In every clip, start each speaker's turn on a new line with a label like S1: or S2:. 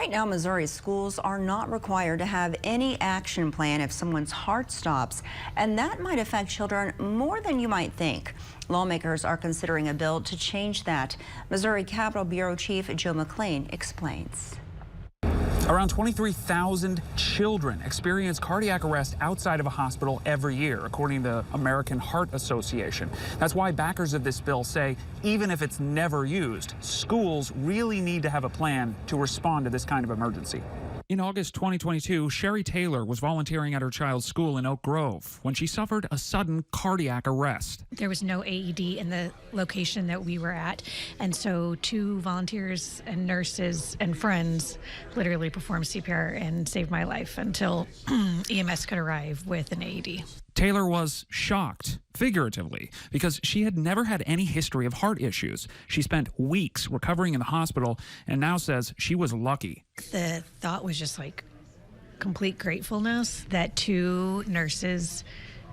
S1: Right now, Missouri schools are not required to have any action plan if someone's heart stops, and that might affect children more than you might think. Lawmakers are considering a bill to change that. Missouri Capitol Bureau Chief Joe McLean explains.
S2: Around 23,000 children experience cardiac arrest outside of a hospital every year, according to the American Heart Association. That's why backers of this bill say even if it's never used, schools really need to have a plan to respond to this kind of emergency. In August 2022, Sherry Taylor was volunteering at her child's school in Oak Grove when she suffered a sudden cardiac arrest.
S3: There was no AED in the location that we were at, and so 2 volunteers and nurses and friends literally performed CPR and saved my life until EMS could arrive with an AED.
S2: Taylor was shocked, figuratively, because she had never had any history of heart issues. She spent weeks recovering in the hospital and now says she was lucky.
S3: The thought was just like complete gratefulness that 2 nurses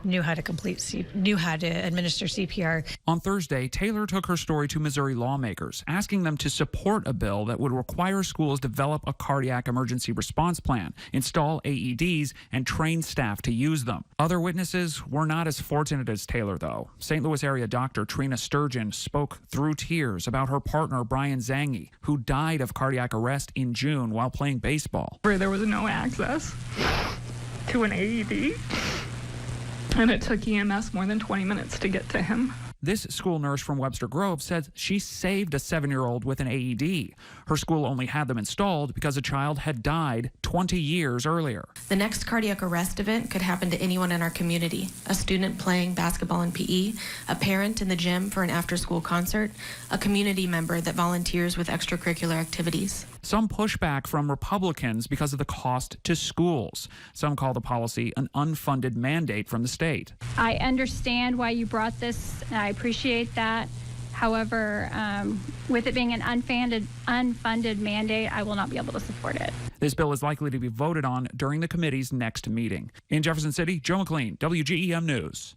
S3: knew how to administer CPR.
S2: On Thursday, Taylor took her story to Missouri lawmakers, asking them to support a bill that would require schools develop a cardiac emergency response plan, install AEDs, and train staff to use them. Other witnesses were not as fortunate as Taylor, though. St. Louis area doctor Trina Sturgeon spoke through tears about her partner, Brian Zangi, who died of cardiac arrest in June while playing baseball.
S4: There was no access to an AED. And it took EMS more than 20 minutes to get to him.
S2: This school nurse from Webster Grove said she saved a 7-year-old with an AED. Her school only had them installed because a child had died 20 years earlier.
S5: The next cardiac arrest event could happen to anyone in our community. A student playing basketball in PE, a parent in the gym for an after-school concert, a community member that volunteers with extracurricular activities.
S2: Some pushback from Republicans because of the cost to schools. Some call the policy an unfunded mandate from the state.
S6: I understand why you brought this, and I appreciate that. However, with it being an unfunded mandate, I will not be able to support it.
S2: This bill is likely to be voted on during the committee's next meeting. In Jefferson City, Joe McLean, WGEM News.